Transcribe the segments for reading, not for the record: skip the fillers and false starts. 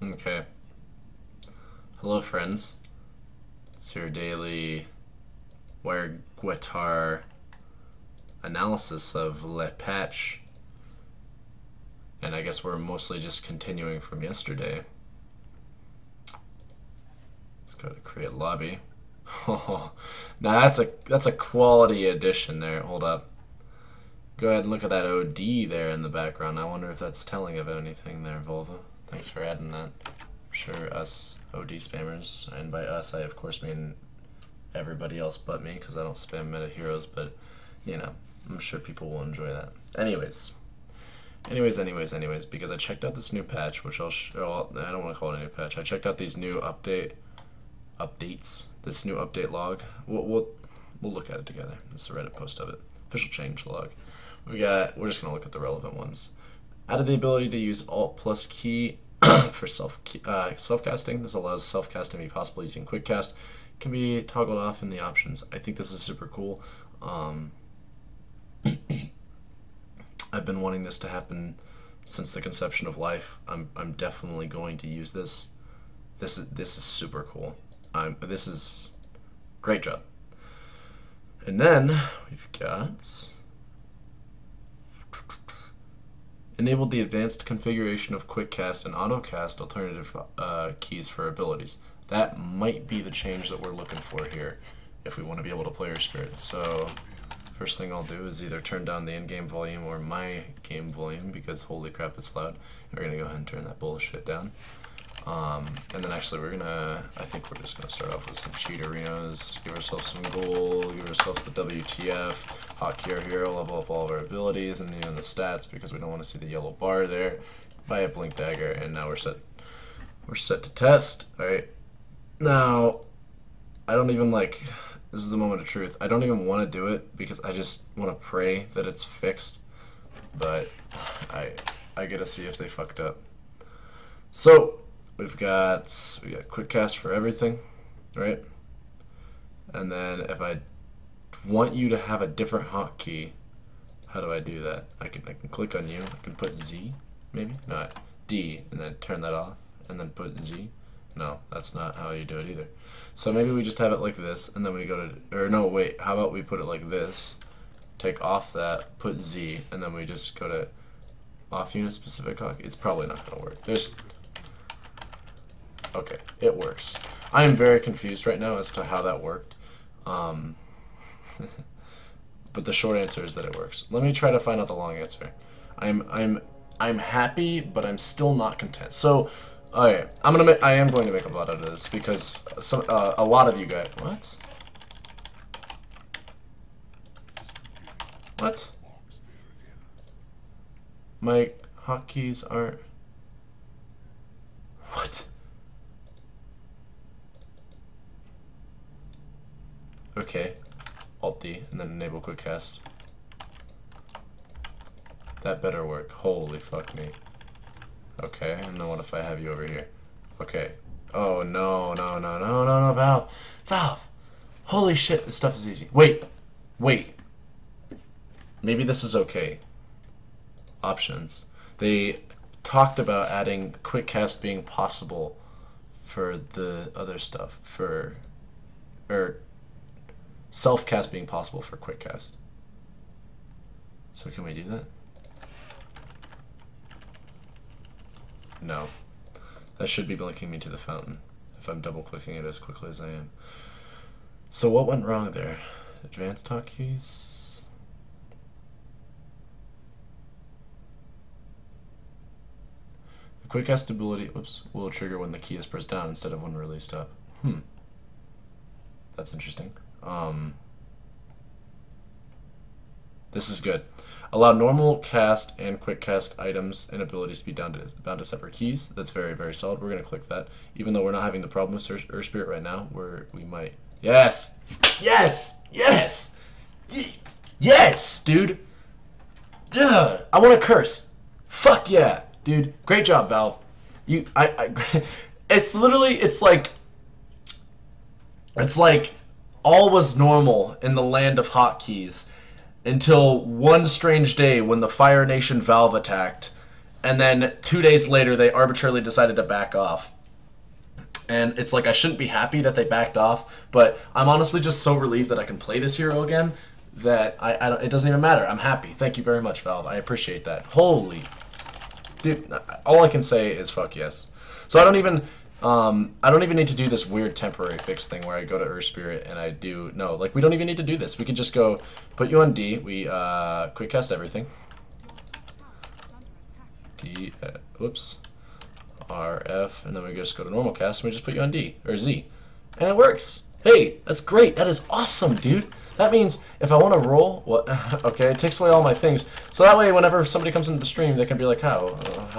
Okay. Hello, friends. It's your daily Wire Guitar analysis of Le Patch. And I guess we're mostly just continuing from yesterday. Let's go to create lobby. Oh, now that's a quality addition there. Hold up. Go ahead and look at that OD there in the background. I wonder if that's telling of anything there, Volva. Thanks for adding that. I'm sure us OD spammers, and by us I of course mean everybody else but me, because I don't spam meta heroes, but you know, I'm sure people will enjoy that. Anyways, because I checked out this new patch, which I don't want to call it a new patch. I checked out these new updates, this new update log. We'll look at it together. This is a Reddit post of it. Official change log. We're just gonna look at the relevant ones. Added the ability to use Alt plus key for self-casting. This allows self-casting to be possible using quick cast. Can be toggled off in the options. I think this is super cool. I've been wanting this to happen since the conception of life. I'm definitely going to use this. This is super cool. This is great job. And then we've got enabled the advanced configuration of quick cast and auto cast alternative keys for abilities. That might be the change that we're looking for here if we want to be able to play our spirit. So first thing I'll do is either turn down the in-game volume or my game volume, because holy crap it's loud. We're gonna go ahead and turn that bullshit down. And then actually I think we're just gonna start off with some cheat arenas, give ourselves some gold, give ourselves the WTF, hotkey our hero, level up all of our abilities and even the stats, because we don't want to see the yellow bar there. Buy a blink dagger, and now we're set to test. Alright. Now I don't even this is the moment of truth. I don't even want to do it because I just want to pray that it's fixed. But I gotta see if they fucked up. So we got quick cast for everything, right? And then if I want you to have a different hotkey, how do I do that? I can click on you. I can put Z, maybe? No, D, and then turn that off, and then put Z. No, that's not how you do it either. So maybe we just have it like this, and then we go to, or no, wait, how about we put it like this, take off that, put Z, and then we just go to off unit specific hotkey. It's probably not going to work. Okay, it works. I am very confused right now as to how that worked. But the short answer is that it works. Let me try to find out the long answer. I'm happy, but I'm still not content. So, okay, I am going to make a lot out of this because a lot of you guys. What? My hotkeys aren't. What? Okay, Alt D, and then enable quick cast. That better work. Holy fuck me. Okay, and then what if I have you over here? Okay. Oh no, Valve! Valve! Holy shit, this stuff is easy. Wait! Maybe this is okay. Options. They talked about adding quick cast being possible for the other stuff. Self-cast being possible for quick cast. So can we do that? No. That should be linking me to the fountain if I'm double clicking it as quickly as I am. So what went wrong there? Advanced hotkeys? The quick cast ability will trigger when the key is pressed down instead of when released up. That's interesting. This is good. Allow normal cast and quick cast items and abilities to be bound to separate keys. That's very, very solid. We're going to click that. Even though we're not having the problem with Earth Spirit right now, we might. Yes! Yes! Yes! Yes, dude! Duh! I want to curse. Fuck yeah, dude. Great job, Valve. It's literally, it's like all was normal in the land of hotkeys until one strange day when the Fire Nation Valve attacked And then 2 days later, they arbitrarily decided to back off. And it's like I shouldn't be happy that they backed off, but I'm honestly just so relieved that I can play this hero again that I don't, it doesn't even matter. I'm happy. Thank you very much, Valve. I appreciate that. Holy, dude! All I can say is fuck yes. So I don't even need to do this weird temporary fix thing where I go to Earth Spirit and I do no. Like we don't even need to do this. We can just go put you on D. We quick cast everything. D. Whoops. RF, and then we just go to normal cast and we just put you on D or Z, and it works. Hey, that's great. That is awesome, dude. That means if I want to roll, what? Okay, it takes away all my things. So that way, whenever somebody comes into the stream, they can be like, how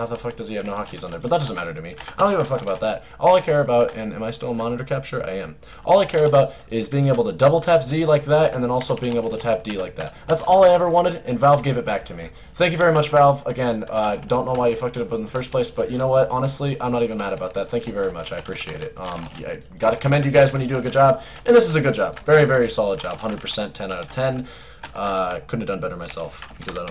the fuck does he have no hotkeys on there? But that doesn't matter to me. I don't give a fuck about that. All I care about, and am I still in monitor capture? I am. All I care about is being able to double tap Z like that, and then also being able to tap D like that. That's all I ever wanted, and Valve gave it back to me. Thank you very much, Valve. Again, don't know why you fucked it up in the first place, but you know what? Honestly, I'm not even mad about that. Thank you very much. I appreciate it. I gotta commend you guys when you do a good job, and this is a good job. Very, very solid job. 100%, 10 out of 10. Couldn't have done better myself because I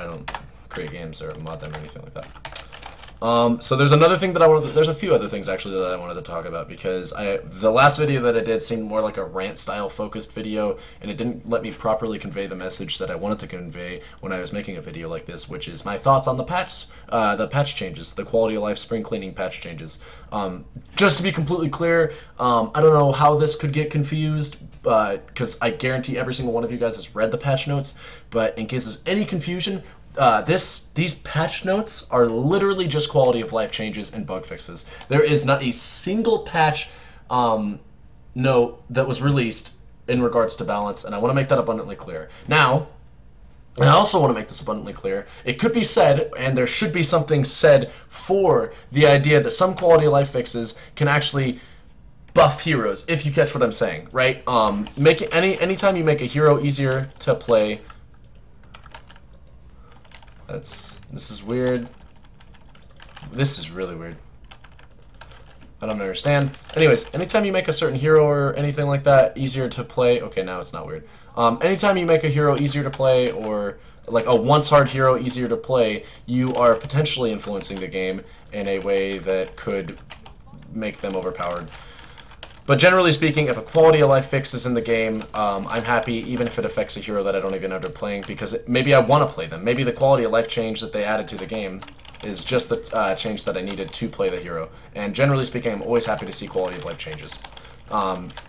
don't create games or mod them or anything like that. So there's another thing that there's a few other things actually that I wanted to talk about because the last video that I did seemed more like a rant style focused video, and it didn't let me properly convey the message that I wanted to convey when I was making a video like this, which is my thoughts on the patch changes, the quality of life spring cleaning patch changes. Just to be completely clear, I don't know how this could get confused, because I guarantee every single one of you guys has read the patch notes, but in case there's any confusion, these patch notes are literally just quality of life changes and bug fixes. There is not a single patch note that was released in regards to balance, and I want to make that abundantly clear. Now, I also want to make this abundantly clear. It could be said, and there should be something said for the idea that some quality of life fixes can actually buff heroes, if you catch what I'm saying, right? Anytime you make a hero easier to play. This is weird. This is really weird. I don't understand. Anyways, anytime you make a certain hero or anything like that easier to play, okay, now it's not weird. Anytime you make a hero easier to play, or like a once hard hero easier to play, you are potentially influencing the game in a way that could make them overpowered. But generally speaking, if a quality of life fix is in the game, I'm happy even if it affects a hero that I don't even end up playing, because maybe I want to play them. Maybe the quality of life change that they added to the game is just the change that I needed to play the hero. And generally speaking, I'm always happy to see quality of life changes.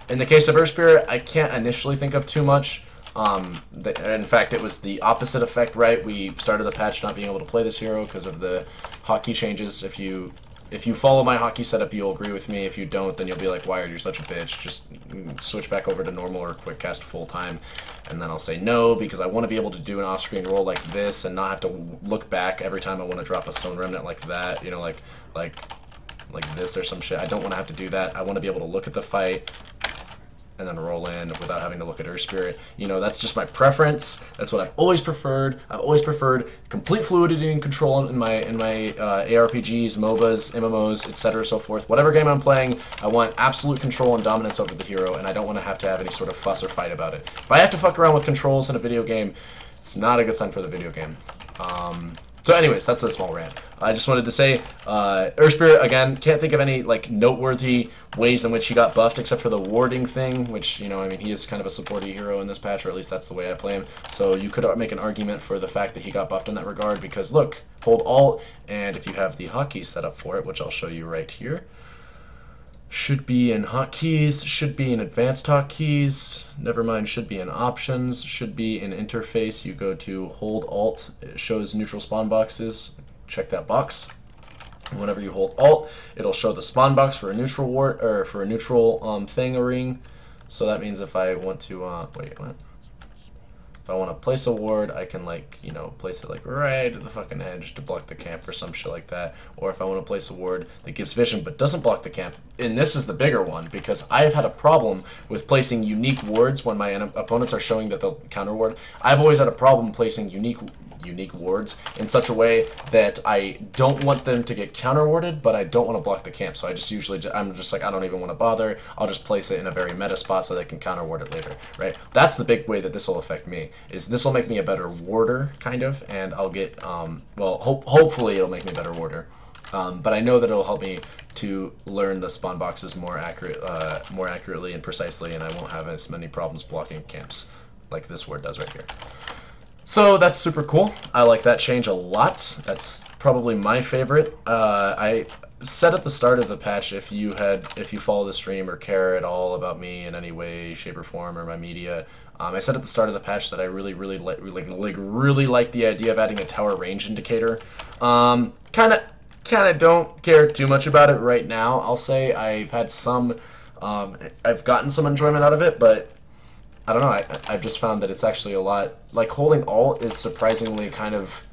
In the case of Earth Spirit, I can't initially think of too much. In fact, it was the opposite effect, right? We started the patch not being able to play this hero because of the hotkey changes. If you follow my hotkey setup, you'll agree with me. If you don't, then you'll be like, Wired, you're such a bitch. Just switch back over to normal or quick cast full time. And then I'll say no, because I want to be able to do an off-screen roll like this and not have to look back every time I want to drop a Stone Remnant like that, you know, like this or some shit. I don't want to have to do that. I want to be able to look at the fight and then roll in without having to look at Earth Spirit. You know, that's just my preference. That's what I've always preferred. I've always preferred complete fluidity and control in my ARPGs, MOBAs, MMOs, etc., so forth. Whatever game I'm playing, I want absolute control and dominance over the hero, and I don't want to have any sort of fuss or fight about it. If I have to fuck around with controls in a video game, it's not a good sign for the video game. So anyways, that's a small rant. I just wanted to say, Earth Spirit, again, can't think of any like noteworthy ways in which he got buffed except for the warding thing, which, you know, I mean, he is kind of a supporty hero in this patch, or at least that's the way I play him. So you could make an argument for the fact that he got buffed in that regard, because look, hold Alt, and if you have the hotkey set up for it, which I'll show you right here, should be in hotkeys, should be in advanced hotkeys, never mind, should be in options, should be in interface. You go to hold Alt, it shows neutral spawn boxes, check that box. And whenever you hold Alt, it'll show the spawn box for a neutral ward, or for a neutral thing or ring. So that means if I want to, wait, what? If I want to place a ward, I can, like, you know, place it like right at the fucking edge to block the camp or some shit like that. Or if I want to place a ward that gives vision but doesn't block the camp, and this is the bigger one, because I've had a problem with placing unique wards when my opponents are showing that they'll counter ward. I've always had a problem placing unique wards in such a way that I don't want them to get counter warded, but I don't want to block the camp. So I just I'm just like, I don't even want to bother. I'll just place it in a very meta spot so they can counter ward it later, right? That's the big way that this will affect me. is this will make me a better warder, kind of, and I'll get, well, hopefully it'll make me a better warder. But I know that it'll help me to learn the spawn boxes more accurately and precisely, and I won't have as many problems blocking camps like this ward does right here. So that's super cool. I like that change a lot. That's probably my favorite. I said at the start of the patch, if you follow the stream or care at all about me in any way, shape, or form, or my media, I said at the start of the patch that I really like the idea of adding a tower range indicator. Kind of don't care too much about it right now. I'll say I've had some, I've gotten some enjoyment out of it, but I don't know. I've just found that it's actually a lot, like holding alt is surprisingly kind of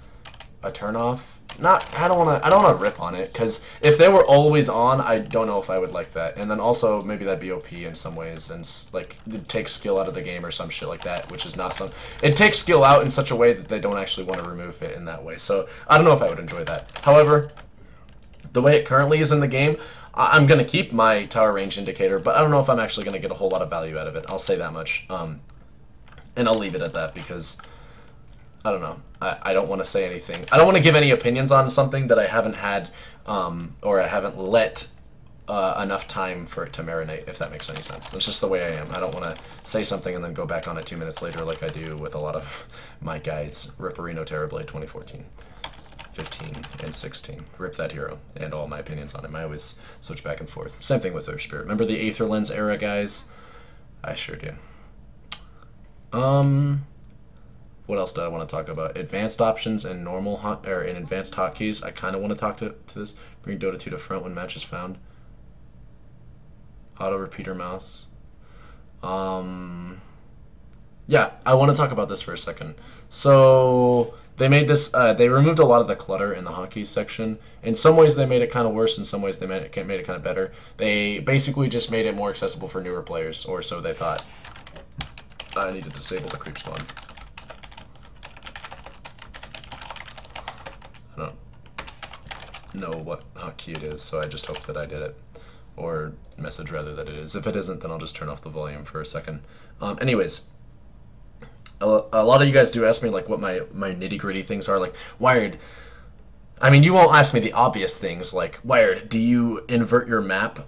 a turnoff. I don't want to rip on it, because if they were always on, I don't know if I would like that. And then also maybe that'd be OP in some ways, and like it takes skill out of the game or some shit like that, which is not some. It takes skill out in such a way that they don't actually want to remove it in that way. So I don't know if I would enjoy that. However, the way it currently is in the game, I'm going to keep my tower range indicator, but I don't know if I'm actually going to get a whole lot of value out of it. I'll say that much. And I'll leave it at that, because I don't know. I don't want to say anything. I don't want to give any opinions on something that I haven't had, or I haven't let enough time for it to marinate, if that makes any sense. That's just the way I am. I don't want to say something and then go back on it 2 minutes later like I do with a lot of my guides. Ripperino Terrorblade 2014. 15 and 16. Rip that hero, and all my opinions on him. I always switch back and forth. Same thing with Earth Spirit. Remember the Aether Lens era, guys? I sure do. What else do I want to talk about? Advanced options and in advanced hotkeys. I kind of want to talk to this. Bring Dota 2 to front when match is found. Auto repeater mouse. Yeah, I want to talk about this for a second. So they made this, they removed a lot of the clutter in the hotkey section. In some ways they made it kind of worse, in some ways they made it kind of better. They basically just made it more accessible for newer players, or so they thought. I need to disable the creep spawn. I don't know what hotkey it is, so I just hope that I did it. Or message rather that it is. If it isn't, then I'll just turn off the volume for a second. Anyways. A lot of you guys do ask me like what my nitty-gritty things are, like Wired. I mean, you won't ask me the obvious things like, Wired, do you invert your map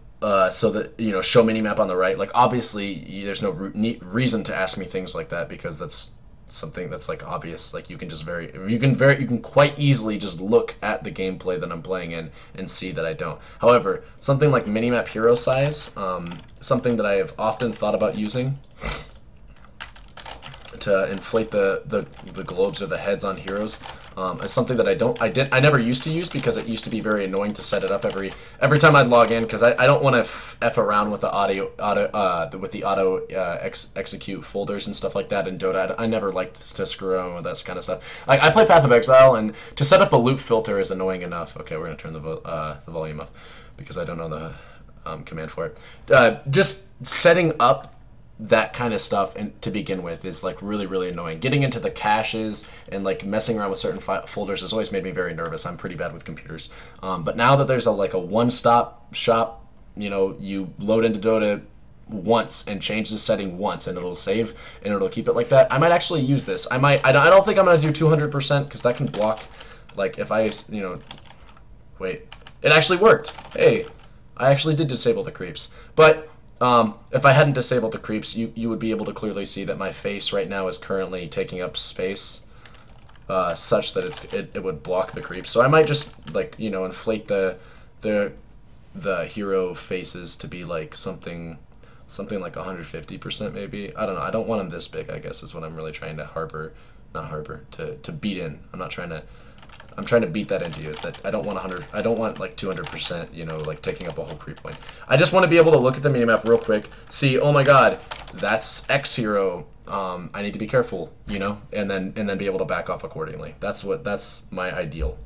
so that, you know, show minimap on the right? Like, obviously there's no reason to ask me things like that, because that's something that's like obvious. Like you can quite easily just look at the gameplay that I'm playing in and see that I don't. However, something like minimap hero size, something that I have often thought about using to inflate the globes or the heads on heroes, is something that I never used to use, because it used to be very annoying to set it up every time I'd log in, because I don't want to f around with the auto execute folders and stuff like that in Dota. I never liked to screw around with that kind of stuff. I play Path of Exile, and to set up a loop filter is annoying enough. Okay, we're gonna turn the volume up because I don't know the command for it. Just setting up that kind of stuff and to begin with is like really annoying. Getting into the caches and like messing around with certain folders has always made me very nervous. I'm pretty bad with computers. But now that there's a one-stop shop, you know, you load into Dota once and change the setting once and it'll save and it'll keep it like that. I might actually use this. I don't think I'm gonna do 200% because that can block, like if I, you know, wait, it actually worked. Hey, I actually did disable the creeps. But if I hadn't disabled the creeps, you would be able to clearly see that my face right now is currently taking up space such that it would block the creeps. So I might just, like, you know, inflate the hero faces to be like something like 150% maybe. I don't know. I don't want them this big, I guess, is what I'm really trying to to beat in. I'm trying to beat that into you, is that I don't want like 200%, you know, like taking up a whole creep point. I just want to be able to look at the minimap real quick, see, oh my god, that's X hero, I need to be careful, you know, and then be able to back off accordingly. That's my ideal.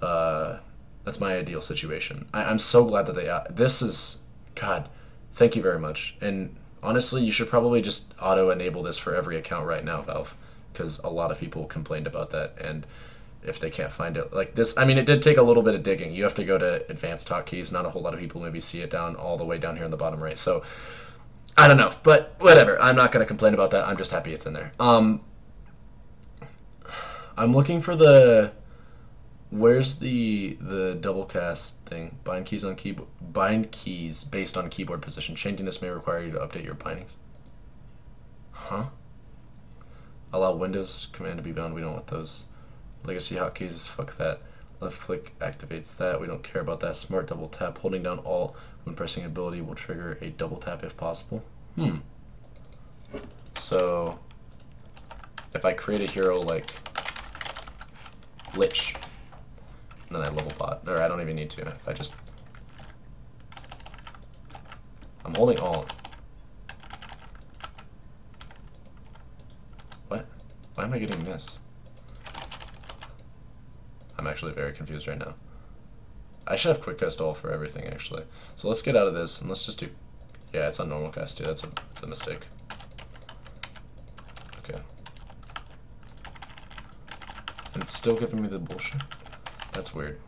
That's my ideal situation. I'm so glad that this is, God, thank you very much. And honestly, you should probably just auto-enable this for every account right now, Valve, because a lot of people complained about that, and if they can't find it like this, I mean, it did take a little bit of digging. You have to go to advanced hotkeys. Not a whole lot of people maybe see it all the way down here in the bottom right. So I don't know, but whatever. I'm not gonna complain about that. I'm just happy it's in there. I'm looking for the. Where's the double cast thing? Bind keys on keyboard. Bind keys based on keyboard position. Changing this may require you to update your bindings. Huh? Allow Windows command to be bound. We don't want those. Legacy hotkeys. Fuck that. Left click activates that. We don't care about that. Smart double tap. Holding down Alt when pressing ability will trigger a double tap if possible. So if I create a hero like Lich, and then I level bot, or I don't even need to. If I just, I'm holding Alt. What? Why am I getting this? I'm actually very confused right now. I should have quick cast all for everything actually. So let's get out of this and let's just do. Yeah, it's on normal cast too. That's a mistake. Okay. And it's still giving me the bullshit. That's weird.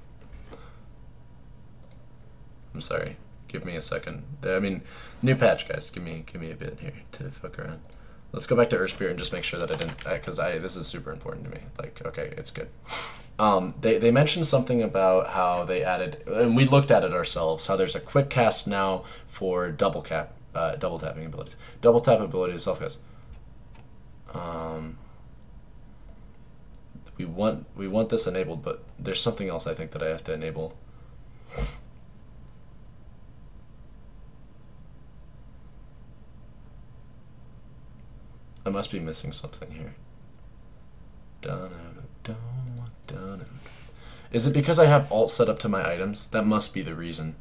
I'm sorry. Give me a second. I mean, new patch, guys. Give me a bit here to fuck around. Let's go back to Earth Spirit and just make sure that I didn't, because this is super important to me. Like, okay, it's good. They mentioned something about how they added, and we looked at it ourselves, how there's a quick cast now for double tapping abilities. Double tap ability is self cast. We want this enabled, but there's something else I think that I have to enable. I must be missing something here. Is it because I have Alt set up to my items? That must be the reason.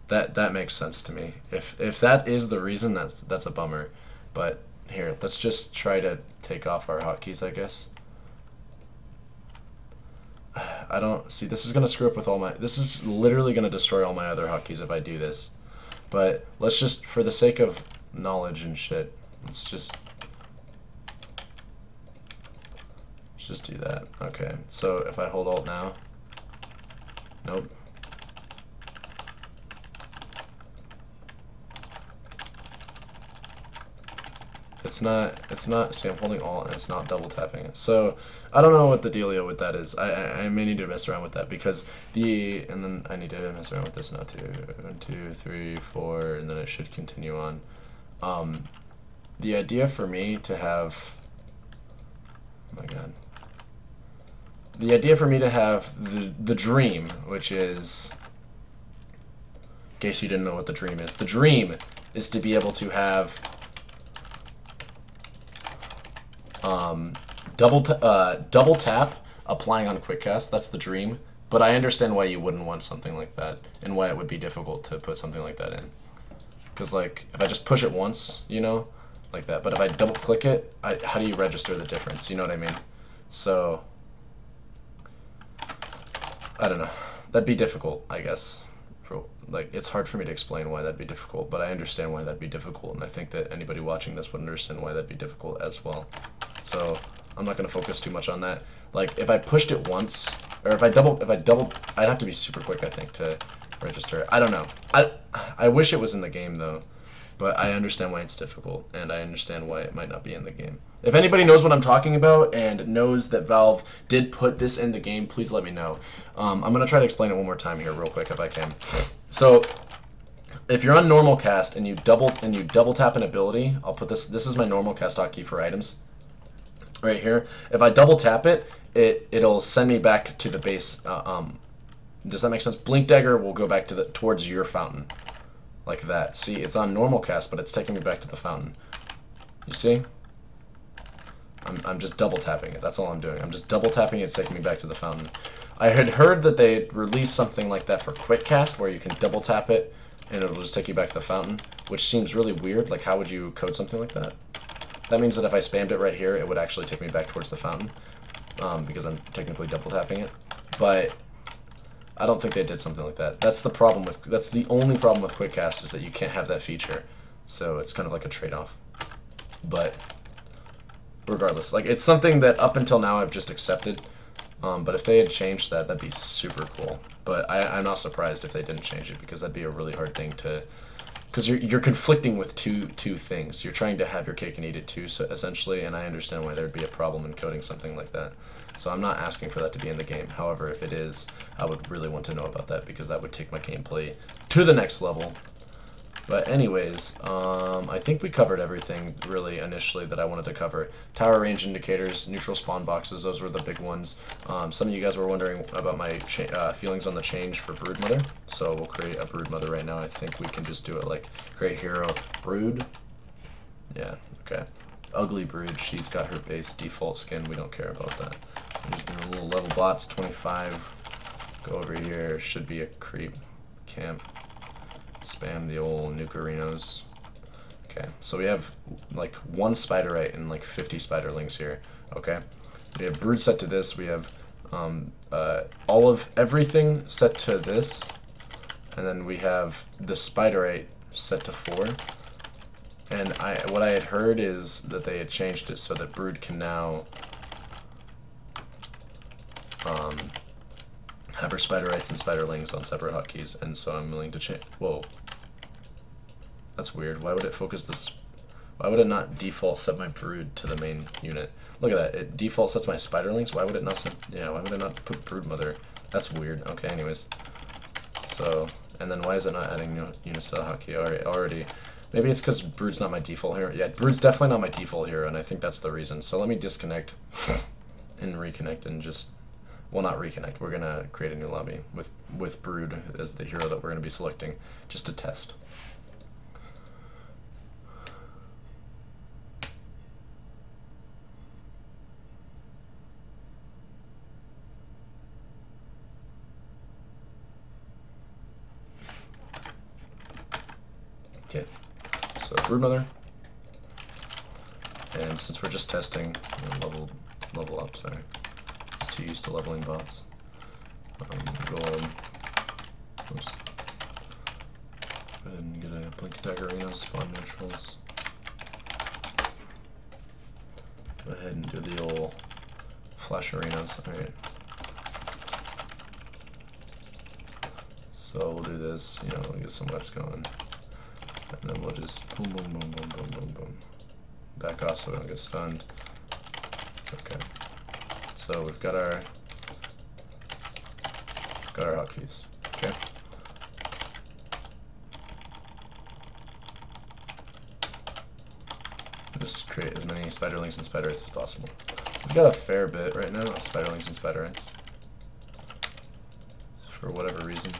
That makes sense to me. If that is the reason, that's a bummer. But here, let's just try to take off our hotkeys, I guess. I don't see. This is gonna screw up with all my. This is literally gonna destroy all my other hotkeys if I do this. But let's just, for the sake of knowledge and shit, let's just do that. Okay. So if I hold Alt now, nope. It's not, see, I'm holding Alt and it's not double tapping it. So I don't know what the dealio with that is. I may need to mess around with that because and then I need to mess around with this now too. 1, 2, 3, 4, and then it should continue on. The idea for me to have, oh my god. The idea for me to have the dream, which is, in case you didn't know what the dream is to be able to have double tap applying on quick cast. That's the dream, but I understand why you wouldn't want something like that and why it would be difficult to put something like that in. Because like if I just push it once, you know, like that, but if I double click it, how do you register the difference? You know what I mean? So I don't know. That'd be difficult, I guess. Like, it's hard for me to explain why that'd be difficult, but I understand why that'd be difficult, and I think that anybody watching this would understand why that'd be difficult as well. So I'm not going to focus too much on that. Like, if I pushed it once, or if I double, I'd have to be super quick, I think, to register. I don't know. I wish it was in the game, though, but I understand why it's difficult, and I understand why it might not be in the game. If anybody knows what I'm talking about and knows that Valve did put this in the game, please let me know. I'm going to try to explain it one more time here real quick if I can. So if you're on normal cast and you double tap an ability, I'll put this is my normal cast hotkey for items right here. If I double tap it, it'll send me back to the base. Does that make sense? Blink Dagger will go back to towards your fountain. Like that. See, it's on normal cast, but it's taking me back to the fountain. You see? I'm just double tapping it. That's all I'm doing. I'm just double tapping it, it's taking me back to the fountain. I had heard that they released something like that for quick cast, where you can double tap it and it'll just take you back to the fountain, which seems really weird. Like, how would you code something like that? That means that if I spammed it right here, it would actually take me back towards the fountain, because I'm technically double tapping it. But I don't think they did something like that. That's the only problem with quick cast, is that you can't have that feature. So it's kind of like a trade-off. But regardless, like, it's something that up until now I've just accepted, but if they had changed that, that'd be super cool. But I'm not surprised if they didn't change it, because that'd be a really hard thing to because you're conflicting with two things. You're trying to have your cake and eat it too, so essentially, and I understand why there'd be a problem in coding something like that. So I'm not asking for that to be in the game. However, if it is, I would really want to know about that because that would take my gameplay to the next level. But anyways, I think we covered everything really initially that I wanted to cover. Tower range indicators, neutral spawn boxes, those were the big ones. Some of you guys were wondering about my feelings on the change for Broodmother. So we'll create a Broodmother right now. I think we can just do it like create hero Brood. Yeah, okay. Ugly Brood, she's got her base default skin. We don't care about that. I'm just doing a little level bots, 25. Go over here, should be a creep camp. Spam the old nucarinos. Okay, so we have like 1 spiderite and like 50 spiderlings here. Okay, we have brood set to this. We have all of everything set to this, and then we have the spiderite set to 4. And what I had heard is that they had changed it so that brood can now have her spiderites and spiderlings on separate hotkeys, and so I'm willing to change. Whoa, that's weird. Why would it focus this? Why would it not default set my brood to the main unit? Look at that. It default sets my spiderlings. Why would it not set? Yeah, why would it not put broodmother? That's weird. Okay, anyways. So, and then why is it not adding new units to the hotkey already? Maybe it's because brood's not my default hero. Yeah, brood's definitely not my default hero, and I think that's the reason. So let me disconnect and reconnect and just. Well, not reconnect. We're gonna create a new lobby with Brood as the hero that we're gonna be selecting, just to test. Okay. So Broodmother, and since we're just testing, level up. Sorry. Too used to leveling bots. Gold. Oops. Go ahead and get a blink attack arena, spawn neutrals. Go ahead and do the old flash arenas. Alright. So we'll do this, you know, we'll get some left going. And then we'll just boom, boom, boom, boom, boom, boom, boom. Back off so we don't get stunned. Okay. So we've got our hotkeys. Okay. Just create as many spiderlings and spiderites as possible. We've got a fair bit right now of spiderlings and spiderites. For whatever reason.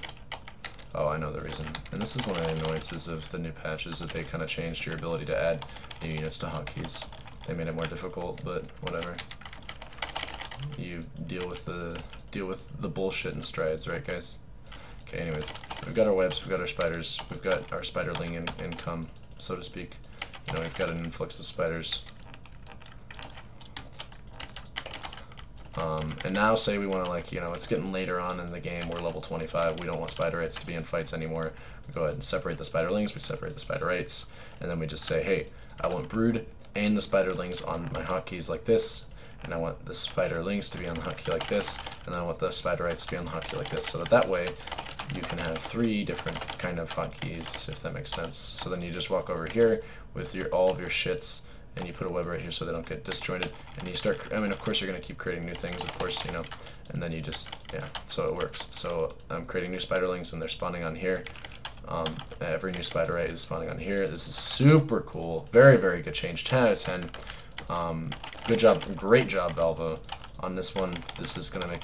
Oh, I know the reason. And this is one of the annoyances of the new patches, that they kind of changed your ability to add new units to hotkeys. They made it more difficult, but whatever. You deal with the bullshit in strides, right, guys? Okay, anyways, so we've got our webs, we've got our spiders, we've got our spiderling income, so to speak. You know, we've got an influx of spiders. And now say we want to, like, you know, it's getting later on in the game, we're level 25, we don't want spiderites to be in fights anymore. We go ahead and separate the spiderlings, we separate the spiderites, and then we just say, hey, I want brood and the spiderlings on my hotkeys like this, and I want the spiderlings to be on the hotkey like this, and I want the spiderites to be on the hotkey like this, so that way you can have 3 different kind of hotkeys, if that makes sense. So then you just walk over here with all of your shits, and you put a web right here so they don't get disjointed, and you start, I mean, of course you're going to keep creating new things, of course, you know, and then you just, yeah, so it works. So I'm creating new spiderlings, and they're spawning on here. Every new spiderite is spawning on here. This is super cool. Very, very good change. 10 out of 10. Good job, great job, Valvo, on this one. This is gonna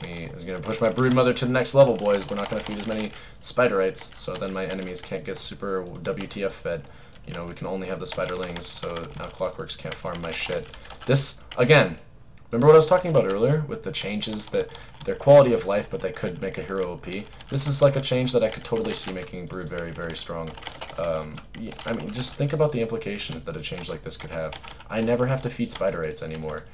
push my broodmother to the next level, boys. We're not gonna feed as many spiderites, so then my enemies can't get super WTF fed. You know, we can only have the spiderlings, so now Clockworks can't farm my shit. This, again, remember what I was talking about earlier with the changes that their quality of life, but they could make a hero OP? This is like a change that I could totally see making Brood very, very strong. I mean, just think about the implications that a change like this could have. I never have to feed spiderites anymore,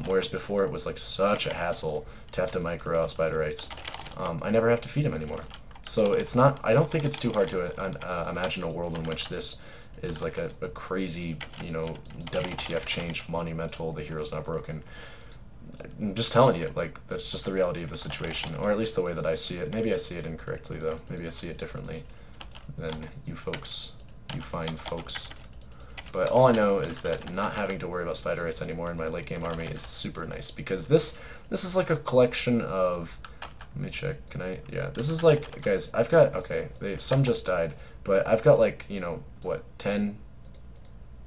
whereas before it was like such a hassle to have to micro out spiderites. I never have to feed them anymore. So it's not, I don't think it's too hard to imagine a world in which this is like a crazy, you know, WTF change, monumental, the hero's not broken. I'm just telling you, like, that's just the reality of the situation, or at least the way that I see it. Maybe I see it incorrectly, though. Maybe I see it differently than you folks you fine folks. But all I know is that not having to worry about spider rates anymore in my late game army is super nice, because this is like a collection of, let me check, can I, yeah, this is like, guys, I've got, okay, some just died, but I've got like, you know, what, 10,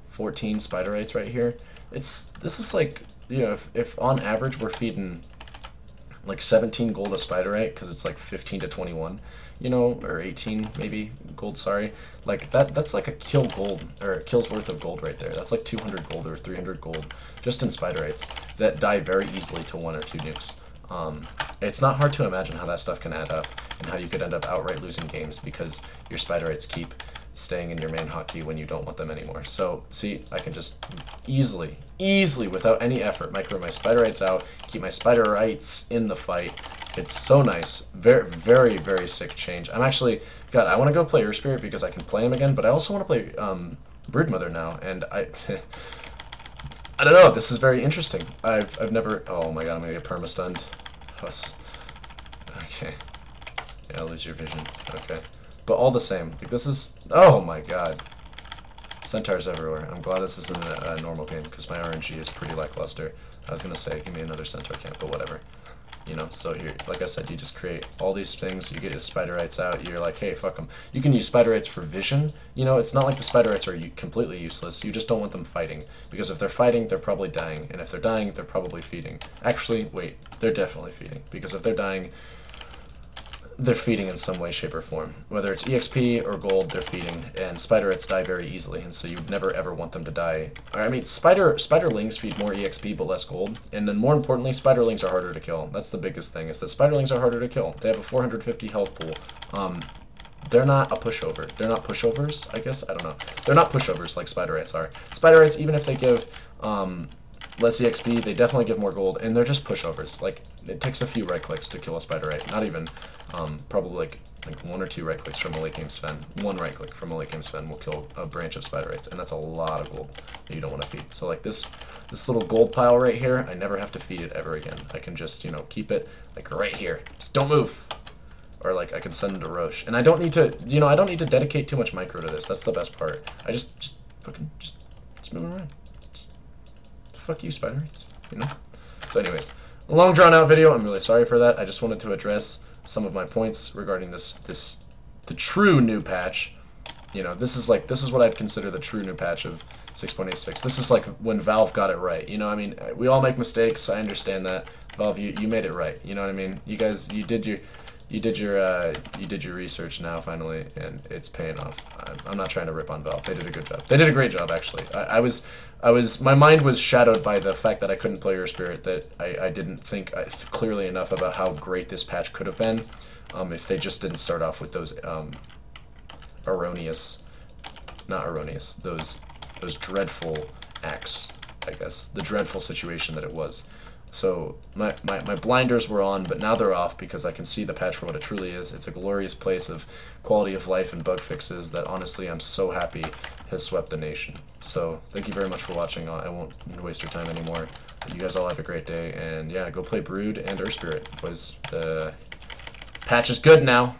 14 spider rates right here. This is like, you know, if on average we're feeding like 17 gold a spider rate, because it's like 15 to 21, you know, or 18 maybe gold, sorry, like that's like a kill gold, or a kill's worth of gold right there. That's like 200 gold or 300 gold just in spider rates that die very easily to 1 or 2 nukes. It's not hard to imagine how that stuff can add up, and how you could end up outright losing games because your spider rates keep staying in your main hotkey when you don't want them anymore. So, see, I can just easily, without any effort, micro my spider rates out, keep my spider rights in the fight. It's so nice. Very, very, very sick change. I'm actually, God, I want to go play Earth Spirit because I can play him again, but I also want to play Broodmother now, and I don't know, this is very interesting. I've never, oh my God, I'm going to get perma-stunned. Okay. Yeah, lose your vision. Okay. But all the same, like this is, oh my God. Centaurs everywhere. I'm glad this isn't a normal game, because my RNG is pretty lackluster. I was going to say, give me another centaur camp, but whatever. You know, so here, like I said, you just create all these things, you get the spiderites out, you're like, hey, fuck them. You can use spiderites for vision. You know, it's not like the spiderites are completely useless. You just don't want them fighting, because if they're fighting, they're probably dying, and if they're dying, they're probably feeding. Actually, wait, they're definitely feeding, because if they're dying, they're feeding in some way, shape, or form. Whether it's EXP or gold, they're feeding, and spiderites die very easily, and so you'd never ever want them to die. I mean, spiderlings feed more EXP but less gold, and then more importantly, spiderlings are harder to kill. That's the biggest thing, is that spiderlings are harder to kill. They have a 450 health pool. They're not a pushover. They're not pushovers, I guess? I don't know. They're not pushovers like spiderites are. Spiderites, even if they give less EXP, they definitely give more gold, and they're just pushovers. Like, it takes a few right clicks to kill a spiderite. Not even, probably like 1 or 2 right clicks from a late game Sven. 1 right click from a late game Sven will kill a branch of spiderites, and that's a lot of gold that you don't want to feed. So like this little gold pile right here, I never have to feed it ever again. I can just, you know, keep it like right here. Just don't move. Or like I can send it to Roche. And I don't need to, you know, I don't need to dedicate too much micro to this. That's the best part. I just fucking move around. Fuck you, spiderites, you know? So anyways, a long drawn out video. I'm really sorry for that. I just wanted to address some of my points regarding the true new patch. You know, this is what I'd consider the true new patch of 6.86. This is like when Valve got it right. You know, I mean, we all make mistakes. I understand that. Valve, you made it right. You know what I mean? You guys, you did your research now finally, and it's paying off. I'm not trying to rip on Valve. They did a good job. They did a great job, actually. My mind was shadowed by the fact that I couldn't play Earth Spirit, that I didn't think clearly enough about how great this patch could have been, if they just didn't start off with those those dreadful acts, I guess, the dreadful situation that it was. So my blinders were on, but now they're off because I can see the patch for what it truly is. It's a glorious place of quality of life and bug fixes that honestly I'm so happy has swept the nation. So thank you very much for watching. I won't waste your time anymore. You guys all have a great day, and yeah, go play Brood and Earth Spirit, because the patch is good now.